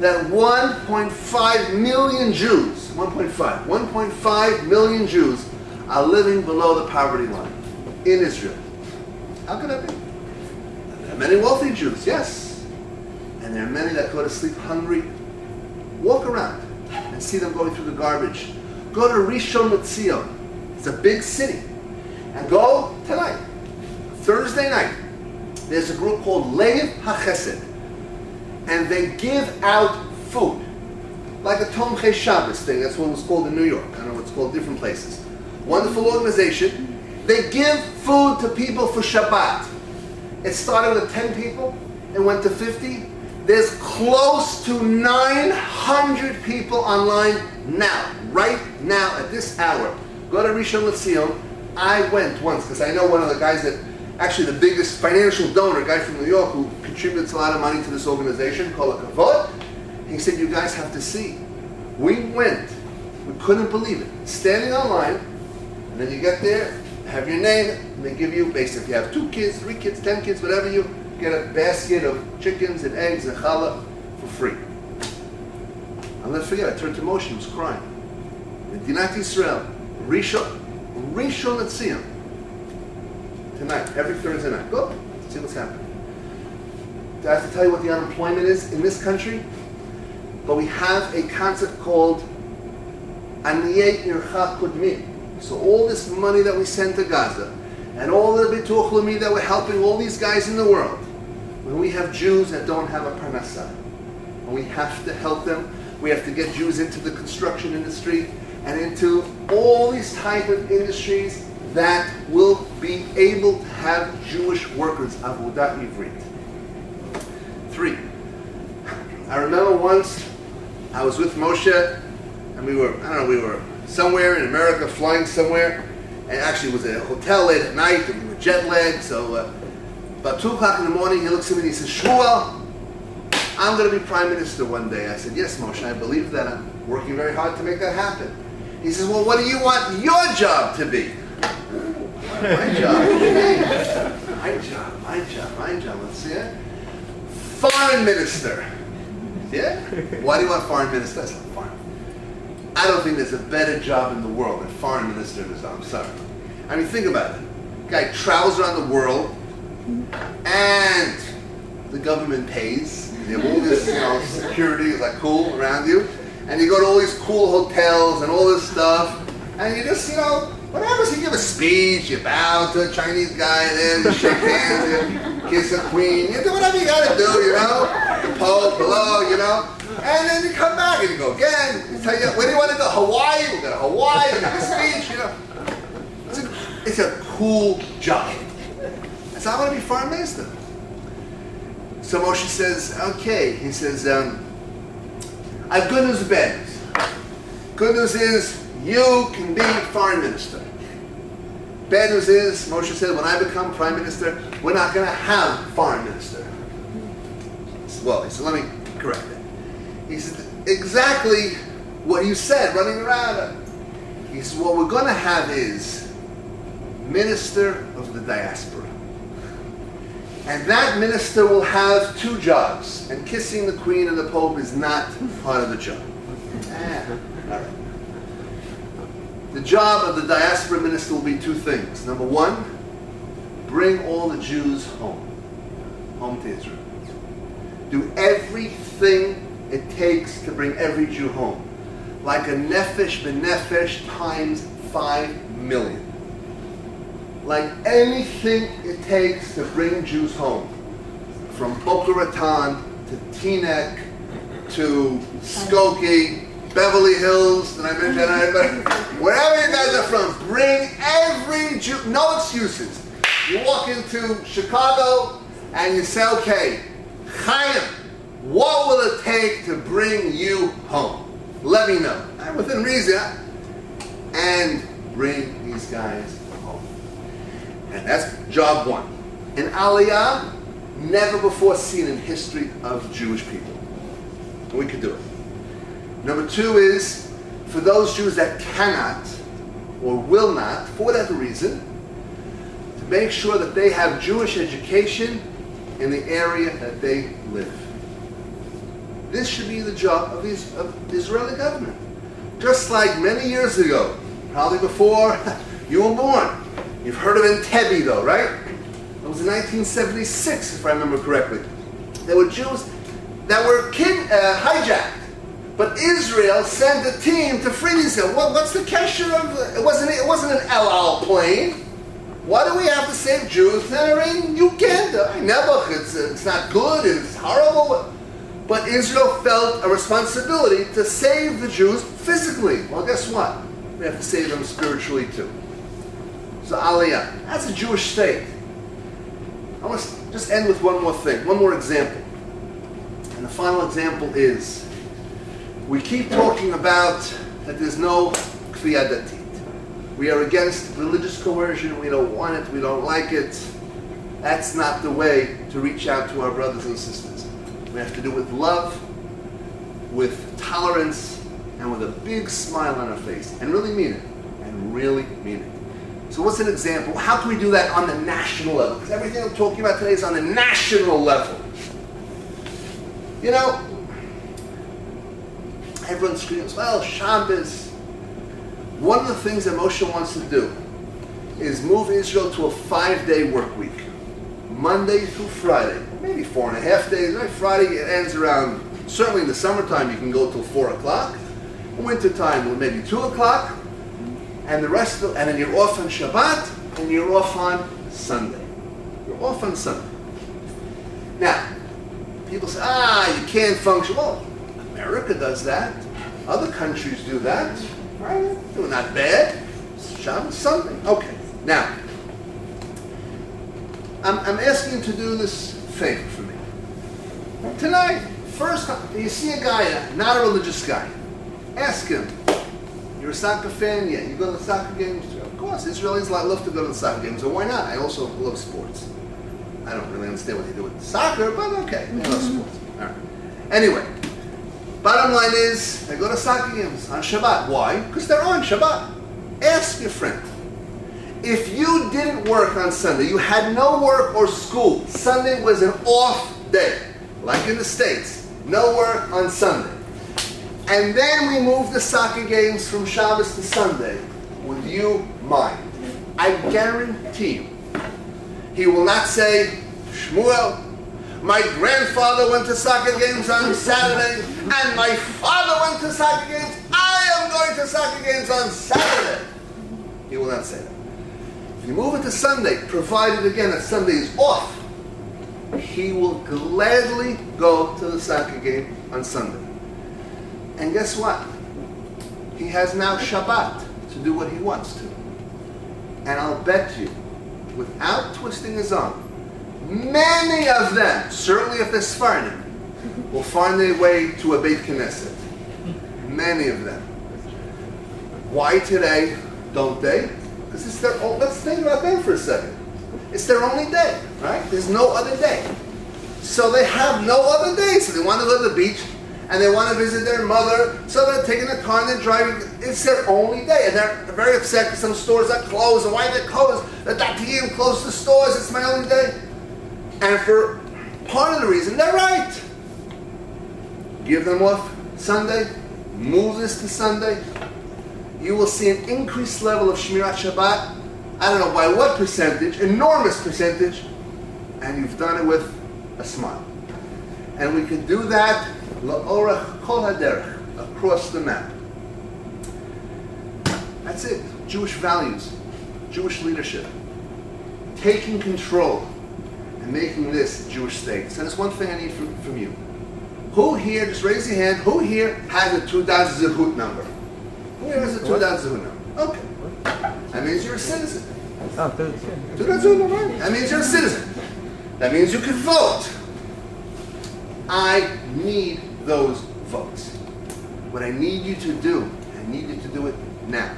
that 1.5 million Jews, 1.5 million Jews are living below the poverty line in Israel. How could that be? There are many wealthy Jews, yes. And there are many that go to sleep hungry. Walk around and see them going through the garbage. Go to Rishon LeZion. It's a big city. And go tonight, Thursday night. There's a group called Leiv HaChesed. And they give out food. Like a Tomchei Shabbos thing. That's what it was called in New York. I don't know what it's called in different places. Wonderful organization. They give food to people for Shabbat. It started with 10 people and went to 50. There's close to 900 people online now, right now, at this hour. Go to Rishon LeZion. I went once because I know one of the guys that, actually the biggest financial donor, a guy from New York who contributes a lot of money to this organization, called Kavod. He said, you guys have to see. We went. We couldn't believe it. Standing online, and then you get there, have your name, and they give you, basically, if you have 2 kids, 3 kids, 10 kids, whatever, you get a basket of chickens and eggs and challah for free. I'll never forget, I turned to Moshe, he was crying. Medinat Yisrael, Rishon LeZion, tonight, every Thursday night. Go, see what's happening. Do I have to tell you what the unemployment is in this country? But we have a concept called Aniyei Ircha Kudmi. So all this money that we send to Gaza, and all the Bituch Leumi that we're helping all these guys in the world, when we have Jews that don't have a parnasa, and we have to help them, we have to get Jews into the construction industry, and into all these type of industries that will be able to have Jewish workers, Avodat Ivrit. 3. I remember once I was with Moshe, and we were somewhere in America, flying somewhere, and actually it was a hotel late at night, and we were jet lagged, so about 2 o'clock in the morning, he looks at me and he says, Shmuel, I'm going to be Prime Minister one day. I said, yes, Moshe, I believe that. I'm working very hard to make that happen. He says, well, what do you want your job to be? My job. Let's see it. Foreign Minister. Yeah? Why do you want Foreign Minister? I said, foreign. I don't think there's a better job in the world than Foreign Minister in Islam. I'm sorry. I mean, think about it. Guy travels around the world, and the government pays. You have all this, security is like cool around you, and you go to all these cool hotels and all this stuff, and you just, whatever. So you give a speech, you bow to a Chinese guy, there, you shake hands, you kiss a queen, you do whatever you got to do, the Pope below, and then you come back and you go again. You tell you, where do you want to go? Hawaii? We'll go to Hawaii, make a speech, It's a cool job. So I want to be Foreign Minister. So Moshe says, okay. He says, I have good news and bad news. Good news is, you can be Foreign Minister. Bad news is, Moshe said, when I become Prime Minister, we're not going to have Foreign Minister. Well, he said, let me correct it. He said, exactly what you said, running around. He said, what we're going to have is Minister of the Diaspora. And that minister will have 2 jobs. And kissing the Queen and the Pope is not part of the job. All right. The job of the diaspora minister will be 2 things. Number 1, bring all the Jews home to Israel. Do everything it takes to bring every Jew home. Like a nefesh b'nefesh times 5 million. Like anything it takes to bring Jews home. From Boca Raton to Teaneck to Skokie, Beverly Hills, did I mention that? Wherever you guys are from, bring every Jew, no excuses. You walk into Chicago and you say, okay, Chaim, what will it take to bring you home? Let me know. Within reason. And bring these guys home. And that's job 1. An aliyah never before seen in history of Jewish people. And we could do it. Number 2 is, for those Jews that cannot or will not, for whatever reason, to make sure that they have Jewish education in the area that they live. This should be the job of the Israeli government. Just like many years ago, probably before you were born. You've heard of Entebbe though, right? It was in 1976, if I remember correctly. There were Jews that were hijacked. But Israel sent a team to free these guys. What's the kesher of it wasn't an El Al plane. Why do we have to save Jews that are in Uganda? It's not good, it's horrible. But Israel felt a responsibility to save the Jews physically. Well, guess what? We have to save them spiritually too. So Aliyah, that's a Jewish state. I want to just end with one more thing, one more example. And the final example is, we keep talking about that there's no kfiyah datit. We are against religious coercion, we don't want it, we don't like it. That's not the way to reach out to our brothers and sisters. We have to do it with love, with tolerance, and with a big smile on our face. And really mean it. And really mean it. So what's an example? How can we do that on the national level? Because everything I'm talking about today is on the national level. You know, everyone screams, well, Shabbos. One of the things that Moshe wants to do is move Israel to a 5-day work week. Monday through Friday. Maybe 4.5 days. Right? Friday it ends around, certainly in the summertime you can go till 4 o'clock. Wintertime maybe 2 o'clock. And the rest of, and then you're off on Shabbat and you're off on Sunday. You're off on Sunday. Now, people say, you can't function. Well, America does that. Other countries do that. Right? They're not bad. Shabbat, Sunday. Okay. Now, I'm asking you to do this favor for me. Tonight, first, you see a guy, not a religious guy. Ask him, you're a soccer fan? Yeah. You go to the soccer games? Of course, Israelis love to go to the soccer games. So why not? I also love sports. I don't really understand what they do with soccer, but okay. I love sports. All right. Anyway, bottom line is, I go to soccer games on Shabbat. Why? Because they're on Shabbat. Ask your friend. If you didn't work on Sunday, you had no work or school, Sunday was an off day, like in the States, no work on Sunday. And then we moved the soccer games from Shabbos to Sunday, would you mind? I guarantee you, he will not say, Shmuel, my grandfather went to soccer games on Saturday, and my father went to soccer games, I am going to soccer games on Saturday. He will not say that. If you move it to Sunday, provided again that Sunday is off, he will gladly go to the soccer game on Sunday. And guess what? He has now Shabbat to do what he wants to. And I'll bet you, without twisting his arm, many of them, certainly if they're Sephardim, will find their way to a Beit Knesset. Many of them. Why today don't they? Because it's their own, let's think about them for a second. It's their only day, right? There's no other day. So they have no other day. So they want to go to the beach and they want to visit their mother. So they're taking the car and they're driving. It's their only day. And they're very upset because some stores are closed. And why are they closed? The Datiyim closed the stores. It's my only day. And for part of the reason, they're right. Give them off Sunday. Move this to Sunday. You will see an increased level of Shmirat Shabbat. I don't know by what percentage, enormous percentage, and you've done it with a smile. And we can do that la'orach kol haderech, across the map. That's it. Jewish values, Jewish leadership, taking control and making this a Jewish state. So there's one thing I need from you. Who here, just raise your hand, who here has a Teudat Zehut number? Who here has a Teudat Zehut number? Okay. That means you're a citizen. Teudat Zehut number. That means you're a citizen. That means you can vote. I need those votes. What I need you to do, I need you to do it now.